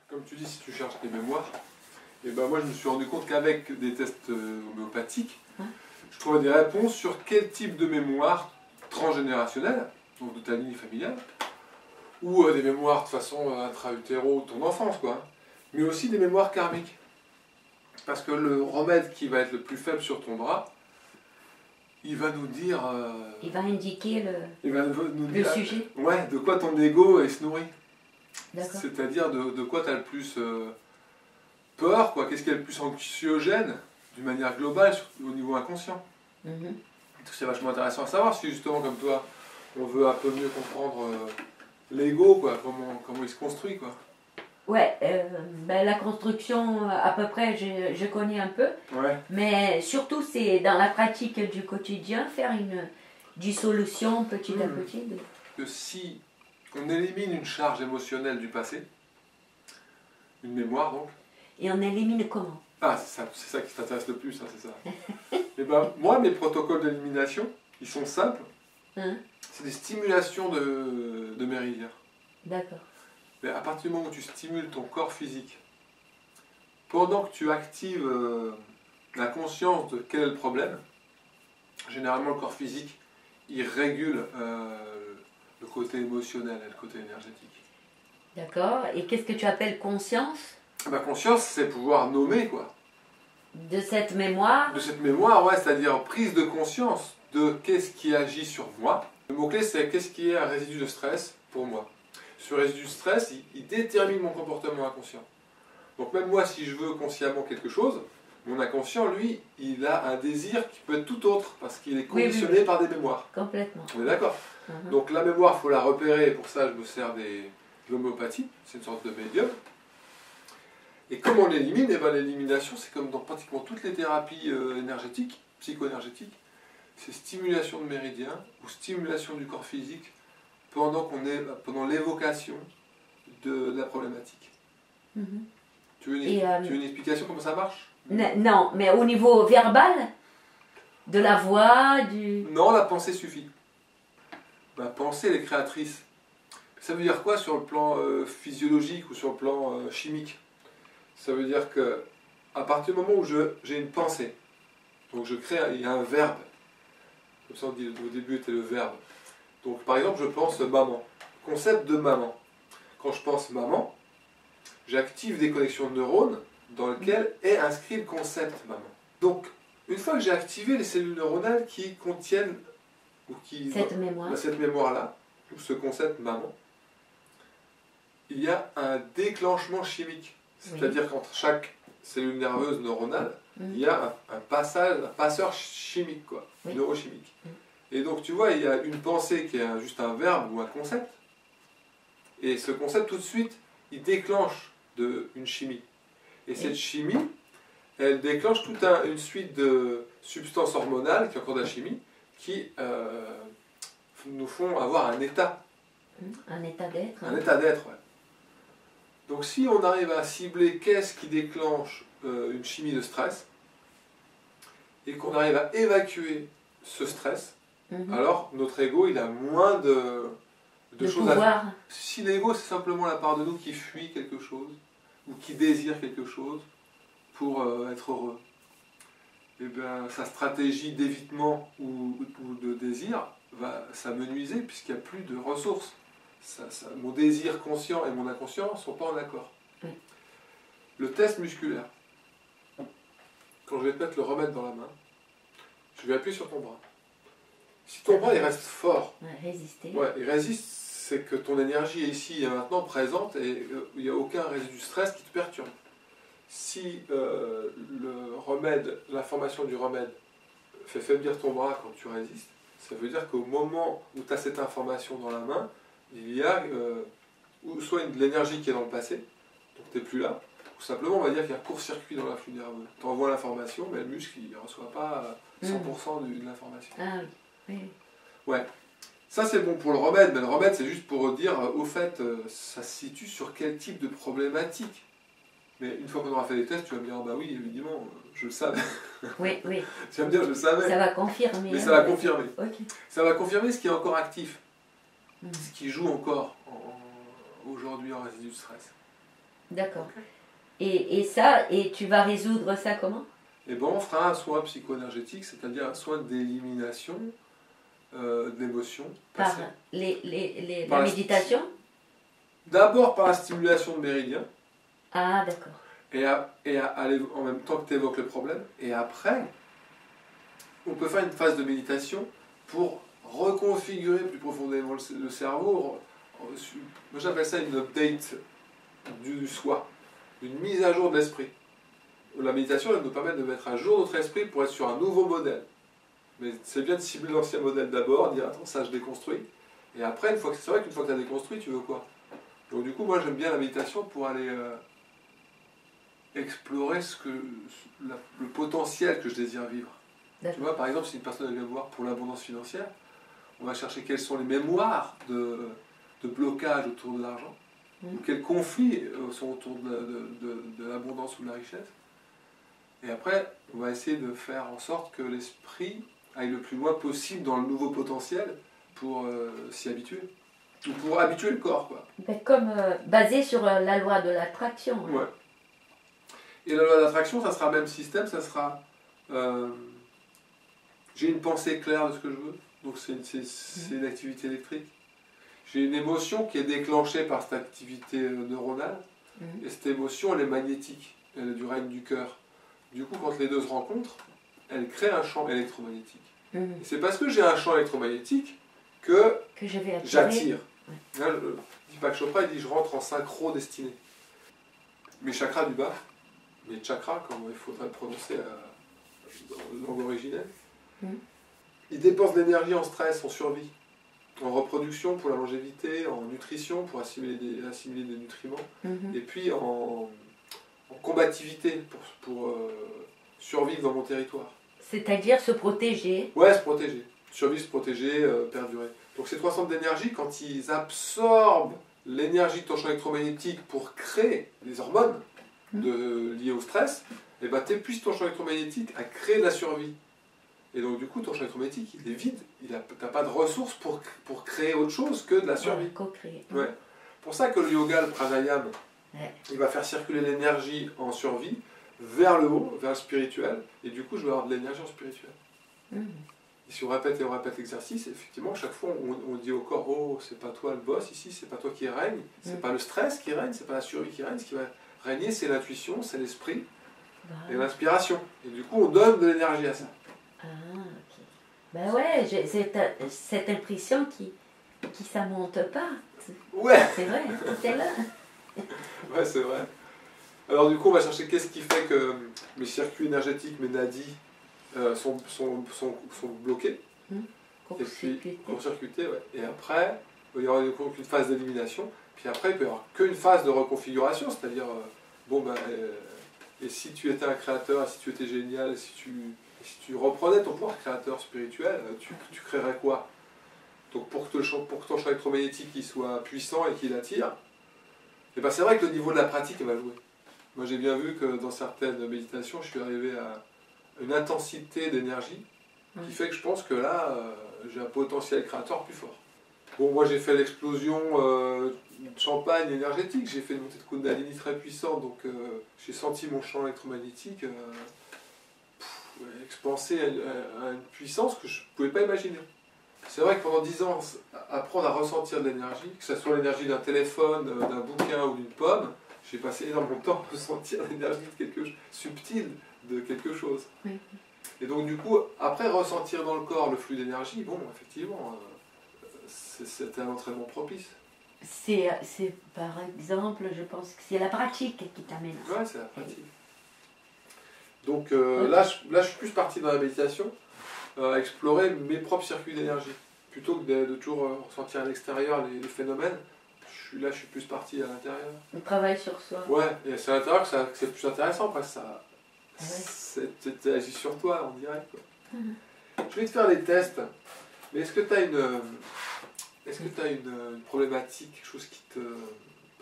Comme tu dis, si tu cherches des mémoires, et ben moi je me suis rendu compte qu'avec des tests homéopathiques, je trouvais des réponses sur quel type de mémoire transgénérationnelle, donc de ta ligne familiale, ou des mémoires de façon intra-utéro de ton enfance, quoi, mais aussi des mémoires karmiques. Parce que le remède qui va être le plus faible sur ton bras, il va nous dire... il va indiquer nous le dire, sujet. Ouais, de quoi ton ego se nourrit. C'est-à-dire de quoi tu as le plus peur, quoi. Qu'est-ce qui est le plus anxiogène, d'une manière globale, au niveau inconscient. C'est vachement intéressant à savoir, si justement, comme toi, on veut un peu mieux comprendre l'ego, quoi, comment il se construit, quoi. Ouais, la construction, à peu près, je connais un peu. Ouais. Mais surtout, c'est dans la pratique du quotidien, faire une dissolution petit à petit. Que si on élimine une charge émotionnelle du passé, une mémoire donc. Et on élimine comment? Ah, c'est ça qui t'intéresse le plus, hein, c'est ça. Et ben, moi, mes protocoles d'élimination, ils sont simples. C'est des stimulations de méridiens. D'accord. Mais à partir du moment où tu stimules ton corps physique, pendant que tu actives la conscience de quel est le problème, généralement le corps physique, il régule le côté émotionnel et le côté énergétique. D'accord. Et qu'est-ce que tu appelles conscience? Ma conscience, c'est pouvoir nommer, quoi. De cette mémoire? De cette mémoire, ouais, c'est-à-dire prise de conscience de qu'est-ce qui agit sur moi. Le mot-clé, c'est qu'est-ce qui est un résidu de stress pour moi. Ce résidu de stress, il détermine mon comportement inconscient. Donc même moi, si je veux consciemment quelque chose, mon inconscient, lui, il a un désir qui peut être tout autre, parce qu'il est conditionné par des mémoires. Complètement. On est d'accord. Donc la mémoire, il faut la repérer, et pour ça, je me sers de l'homéopathie, c'est une sorte de médium. Et comment on l'élimine? Eh ben, l'élimination, c'est comme dans pratiquement toutes les thérapies énergétiques, psycho-énergétiques, c'est stimulation de méridiens ou stimulation du corps physique pendant l'évocation de la problématique. Tu veux une explication comment ça marche? Non, mais au niveau verbal, de la voix, Non, la pensée suffit. La pensée, elle est créatrice. Ça veut dire quoi sur le plan physiologique ou sur le plan chimique? Ça veut dire que à partir du moment où j'ai une pensée, donc je crée, il y a un verbe. Comme ça on dit au début était le verbe. Donc par exemple je pense maman. Concept de maman. Quand je pense maman, j'active des connexions de neurones dans lesquelles est inscrit le concept maman. Donc une fois que j'ai activé les cellules neuronales qui contiennent cette mémoire-là, ou ce concept maman, il y a un déclenchement chimique. C'est-à-dire qu'entre chaque cellule nerveuse neuronale, il y a un passeur chimique, quoi, neurochimique. Et donc tu vois, il y a une pensée qui est juste un verbe ou un concept. Et ce concept, tout de suite, il déclenche une chimie. Et cette chimie, elle déclenche toute une suite de substances hormonales, qui est encore de la chimie, qui nous font avoir un état. Un état d'être. Un état d'être, ouais. Donc si on arrive à cibler qu'est-ce qui déclenche une chimie de stress, et qu'on arrive à évacuer ce stress, alors notre ego, il a moins de choses pouvoir. Si l'ego, c'est simplement la part de nous qui fuit quelque chose, ou qui désire quelque chose pour être heureux, et bien sa stratégie d'évitement ou de désir va s'amenuiser puisqu'il n'y a plus de ressources. Mon désir conscient et mon inconscient ne sont pas en accord. Le test musculaire. Quand je vais te mettre le remède dans la main, je vais appuyer sur ton bras. Si ton bras il reste fort, il résiste, c'est que ton énergie est ici et maintenant présente et il n'y a aucun résidu de stress qui te perturbe. Si l'information du remède fait faiblir ton bras quand tu résistes, ça veut dire qu'au moment où tu as cette information dans la main, il y a soit de l'énergie qui est dans le passé, donc tu n'es plus là, ou simplement on va dire qu'il y a un court-circuit dans l'influx nerveux. Tu envoies l'information, mais le muscle il ne reçoit pas 100% de l'information. Ah oui. Ouais. Ça c'est bon pour le remède, mais le remède c'est juste pour dire, au fait, ça se situe sur quel type de problématique. Mais une fois qu'on aura fait les tests, tu vas me dire, ah bah oui, évidemment, je le savais. Oui. Tu vas me dire, je le savais. Ça va confirmer. Mais ça va confirmer. Okay. Ça va confirmer ce qui est encore actif. Ce qui joue encore aujourd'hui en résidu de stress. D'accord. Ok. Et tu vas résoudre ça comment? Et bon, on fera un soin psycho-énergétique, c'est-à-dire un soin d'élimination d'émotions Par passées. la Par la méditation? D'abord par la stimulation de méridiens, Ah, d'accord. en même temps que tu évoques le problème, et après, on peut faire une phase de méditation pour reconfigurer plus profondément le cerveau. Moi j'appelle ça une update du soi, une mise à jour de l'esprit. La méditation, elle nous permet de mettre à jour notre esprit pour être sur un nouveau modèle. Mais c'est bien de cibler l'ancien modèle d'abord, dire attends, ça je déconstruis. Et après, c'est vrai qu'une fois que tu as déconstruit, tu veux quoi? Donc du coup, moi j'aime bien la méditation pour aller explorer le potentiel que je désire vivre. Tu vois, par exemple, si une personne vient me voir pour l'abondance financière, on va chercher quelles sont les mémoires de blocage autour de l'argent, ou quels conflits sont autour de l'abondance ou de la richesse. Et après, on va essayer de faire en sorte que l'esprit aille le plus loin possible dans le nouveau potentiel pour s'y habituer. Ou pour habituer le corps, quoi. Ben, comme basé sur la loi de l'attraction. Hein. Ouais. Et la loi d'attraction, ça sera le même système, ça sera... j'ai une pensée claire de ce que je veux, donc c'est une activité électrique. J'ai une émotion qui est déclenchée par cette activité neuronale, et cette émotion, elle est magnétique, elle est du règne du cœur. Du coup, quand les deux se rencontrent, elle crée un champ électromagnétique. Et c'est parce que j'ai un champ électromagnétique que j'attire. Ouais. Deepak Chopra, il dit je rentre en synchro destiné. Mes chakras du bas, mes chakras, comme il faudrait le prononcer dans la langue originelle, ils dépensent de l'énergie en stress, en survie, en reproduction pour la longévité, en nutrition pour assimiler des nutriments, et puis en combativité pour survivre dans mon territoire. C'est-à-dire se protéger. Ouais, se protéger. Survivre, se protéger, perdurer. Donc ces trois centres d'énergie, quand ils absorbent l'énergie de ton champ électromagnétique pour créer des hormones liées au stress, et ben t'épuises ton champ électromagnétique à créer de la survie. Et donc du coup, ton champ électromagnétique, il est vide. T'as pas de ressources pour créer autre chose que de la survie. Co-créer. Ouais. Pour ça que le yoga, le pranayama, il va faire circuler l'énergie en survie vers le haut, vers le spirituel, et du coup je vais avoir de l'énergie en spirituel. Et si on répète et on répète l'exercice, effectivement, chaque fois on dit au corps, oh, c'est pas toi le boss ici, c'est pas toi qui règne, c'est pas le stress qui règne, c'est pas la survie qui règne, ce qui va régner c'est l'intuition, c'est l'esprit et l'inspiration. Et du coup on donne de l'énergie à ça. Ah, ok. Ben ouais, j'ai cette impression qui ça monte pas. Ouais. C'est vrai, c'était là. Ouais, c'est vrai. Alors du coup, on va chercher qu'est-ce qui fait que mes circuits énergétiques, mes nadis, sont bloqués. Court-circuités, ouais. Et après, il y aura une phase d'élimination. Puis après, il peut y avoir qu'une phase de reconfiguration, c'est-à-dire, et si tu étais un créateur, et si tu étais génial, et si tu reprenais ton pouvoir créateur spirituel, tu créerais quoi? Donc pour que ton champ électromagnétique il soit puissant et qu'il attire, et ben c'est vrai que le niveau de la pratique va jouer. Moi j'ai bien vu que dans certaines méditations, je suis arrivé à une intensité d'énergie qui fait que je pense que là, j'ai un potentiel créateur plus fort. Bon, moi j'ai fait l'explosion de champagne énergétique, j'ai fait une montée de Kundalini très puissante, donc j'ai senti mon champ électromagnétique expansé à une puissance que je ne pouvais pas imaginer. C'est vrai que pendant 10 ans, apprendre à ressentir de l'énergie, que ce soit l'énergie d'un téléphone, d'un bouquin ou d'une pomme, j'ai passé énormément de temps à ressentir l'énergie de quelque chose, subtile de quelque chose. Oui. Et donc du coup, après ressentir dans le corps le flux d'énergie, bon, effectivement, c'était un entraînement propice. C'est par exemple, je pense que c'est la pratique qui t'amène à ça. Ouais, c'est la pratique. Donc là, je suis plus parti dans la méditation, à explorer mes propres circuits d'énergie. Plutôt que de toujours ressentir à l'extérieur les phénomènes, je suis plus parti à l'intérieur. On travaille sur soi. Ouais, et c'est à l'intérieur que c'est plus intéressant, parce que ça agit sur toi en direct. Quoi. Je vais te faire des tests, mais est-ce que tu as une problématique, quelque chose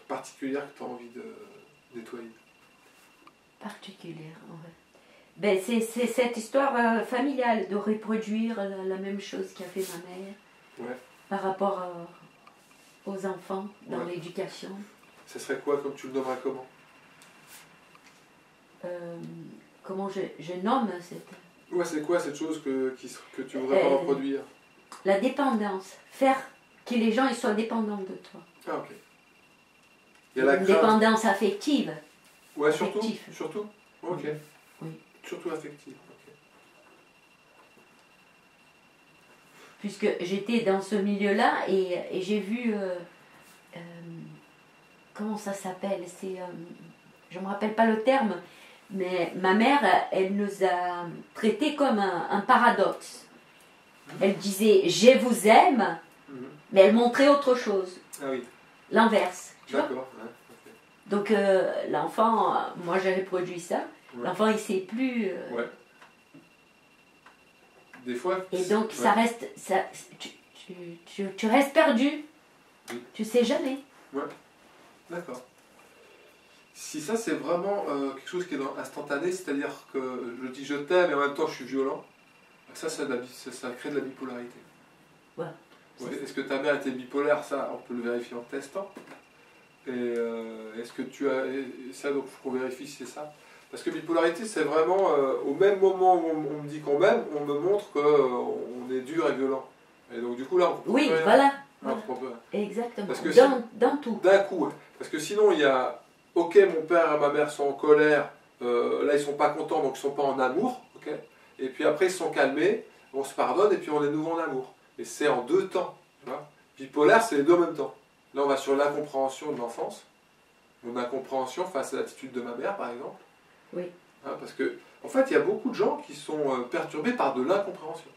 particulière que tu as envie de nettoyer? Particulière, en vrai. Ben, c'est cette histoire familiale de reproduire la même chose qu'a fait ma mère par rapport aux enfants dans l'éducation. Ce serait quoi, comme tu le nommerais comment? Comment je nomme cette... Ouais, c'est quoi cette chose que tu voudrais pas reproduire? La dépendance. Faire que les gens ils soient dépendants de toi. Ah, ok. Il y a la Une crainte. dépendance affective. Ouais, surtout. Affectif. Surtout. Ok. Oui. Surtout affective. Ok. Puisque j'étais dans ce milieu-là et j'ai vu... comment ça s'appelle? Je ne me rappelle pas le terme, mais ma mère, elle nous a traités comme un paradoxe. Elle disait « je vous aime », mais elle montrait autre chose. Ah oui. L'inverse. D'accord. Ouais, ok. Donc l'enfant, moi j'ai reproduit ça, Ouais. l'enfant il sait plus. Ouais. Des fois. Et donc ouais. ça reste, tu restes perdu. Oui. Tu sais jamais. Ouais. D'accord. Si ça c'est vraiment quelque chose qui est instantané, c'est-à-dire que je dis je t'aime et en même temps je suis violent, ça crée de la bipolarité. Ouais. Ouais. Est-ce que ta mère était bipolaire? Ça, on peut le vérifier en testant. Et est-ce que tu as... et ça, donc, il faut qu'on vérifie si c'est ça. Parce que bipolarité, c'est vraiment... au même moment où on me dit qu'on m'aime, on me montre qu'on est dur et violent. Et donc, du coup, là, on comprend Oui, rien. voilà. Ah, on comprend rien. Exactement. Parce que Dans tout. D'un coup, ouais. Parce que sinon, il y a... Ok, mon père et ma mère sont en colère. Là, ils sont pas contents, donc ils sont pas en amour. Okay, et puis après, ils se sont calmés. On se pardonne et puis on est de nouveau en amour. Et c'est en 2 temps. Tu vois. Bipolaire, c'est les 2 en même temps. Là, on va sur l'incompréhension de l'enfance. Mon incompréhension face à l'attitude de ma mère, par exemple. Oui. Hein, parce que, en fait, il y a beaucoup de gens qui sont perturbés par de l'incompréhension.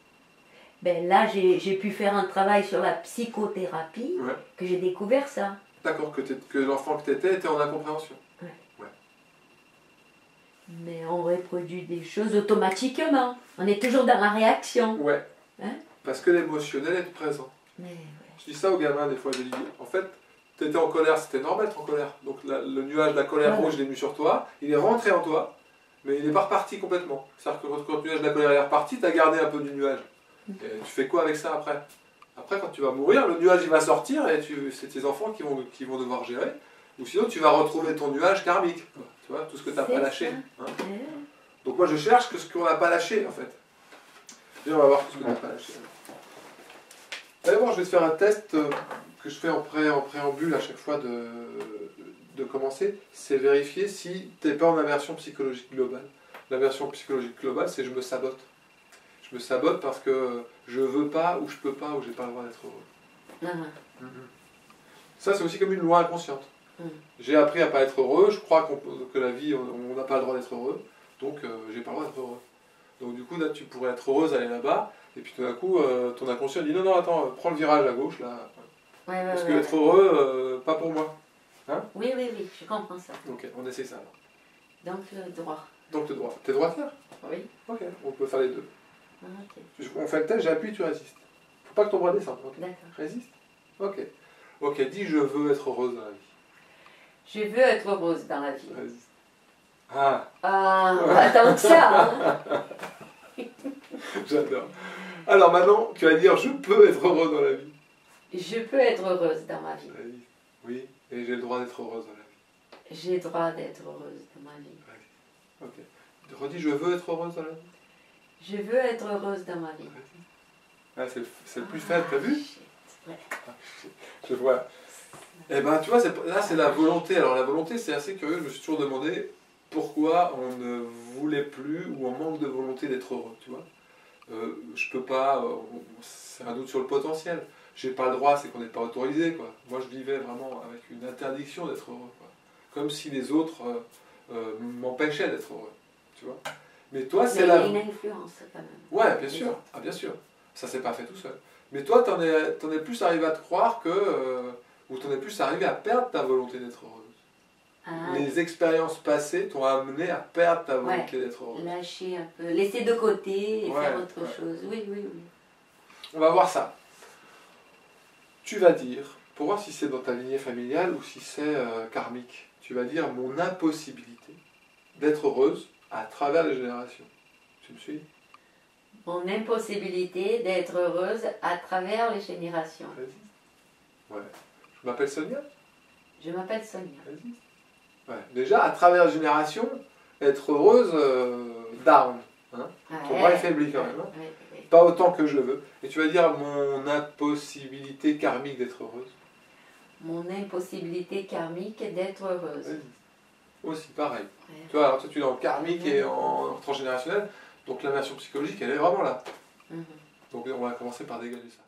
Ben là, j'ai pu faire un travail sur la psychothérapie, Ouais. que j'ai découvert ça. D'accord, que l'enfant que tu étais était en incompréhension. Mais on reproduit des choses automatiquement. On est toujours dans la réaction. Ouais. Hein? Parce que l'émotionnel est présent. Mais, ouais. Je dis ça aux gamins des fois, je dis, en fait, tu étais en colère, c'était normal d'être en colère. Donc le nuage de la colère Voilà. rouge, je l'ai mis sur toi, il est rentré en toi, mais il n'est pas reparti complètement. C'est-à-dire que quand le nuage de la colère est reparti, tu as gardé un peu du nuage. Et tu fais quoi avec ça après? Après, quand tu vas mourir, le nuage il va sortir et c'est tes enfants qui vont devoir gérer. Ou sinon, tu vas retrouver ton nuage karmique. Tu vois, tout ce que tu n'as pas lâché. Hein. Donc moi, je cherche que ce qu'on n'a pas lâché, en fait. Et on va voir tout ce que tu n'as pas lâché. D'abord, je vais te faire un test que je fais en préambule à chaque fois de commencer. C'est vérifier si tu n'es pas en aversion psychologique globale. L'aversion psychologique globale, c'est je me sabote. Je me sabote parce que je veux pas, ou je peux pas, ou j'ai pas le droit d'être heureux. Ça, c'est aussi comme une loi inconsciente. J'ai appris à pas être heureux, je crois que la vie, on n'a pas le droit d'être heureux, donc j'ai pas le droit d'être heureux. Donc du coup, là, tu pourrais être heureuse, aller là-bas, et puis tout d'un coup, ton inconscient dit non, non, attends, prends le virage à gauche, là. Ouais, parce que être heureux, pas pour moi. Hein? Oui, je comprends ça. Ok, on essaie ça alors. Donc, droit. Donc droit. T'es droitière? Oui. Ok, on peut faire les deux. Ok. On fait le test, j'appuie, tu résistes. Faut pas que ton bras descende. Okay. D'accord. Résiste. Ok. Ok, dis je veux être heureuse dans la vie. Je veux être heureuse dans la vie. Résiste. Ah. Ah, tant que ça. Hein. J'adore. Alors maintenant, tu vas dire je peux être heureuse dans la vie. Je peux être heureuse dans ma vie. Résiste. Oui, et j'ai le droit d'être heureuse dans la vie. J'ai le droit d'être heureuse dans ma vie. Résiste. Ok. Redis je veux être heureuse dans la vie. Je veux être heureuse dans ma vie. Ah, c'est le plus faible, t'as vu? Ouais. Je vois. Eh ben, tu vois, là, c'est la volonté. Alors, la volonté, c'est assez curieux. Je me suis toujours demandé pourquoi on ne voulait plus ou on manque de volonté d'être heureux, tu vois. Je peux pas... c'est un doute sur le potentiel. J'ai pas le droit, c'est qu'on n'est pas autorisé, quoi. Moi, je vivais vraiment avec une interdiction d'être heureux, quoi. Comme si les autres m'empêchaient d'être heureux, tu vois. Mais toi, c'est la... Il y a une influence, quand même. Ouais, bien sûr. Ah, bien sûr. Ça s'est pas fait tout seul. Mais toi, t'en es plus arrivé à te croire que... ou t'en es plus arrivé à perdre ta volonté d'être heureuse. Ah, Les expériences passées t'ont amené à perdre ta volonté d'être heureuse. Lâcher un peu, laisser de côté et faire autre ouais. chose. Oui. On va voir ça. Tu vas dire, pour voir si c'est dans ta lignée familiale ou si c'est karmique, tu vas dire mon impossibilité d'être heureuse à travers les générations. Tu me suis? Mon impossibilité d'être heureuse à travers les générations. Ouais. Je m'appelle Sonia. Je m'appelle Sonia. Ouais. Déjà, à travers les générations, être heureuse, down. Hein. Ton bras est faibli quand même. Hein. Pas autant que je veux. Et tu vas dire mon impossibilité karmique d'être heureuse. Mon impossibilité karmique d'être heureuse. Aussi, pareil. Tu vois, alors toi tu es dans le karmique et en transgénérationnel, donc la version psychologique, elle est vraiment là. Donc on va commencer par dégager ça.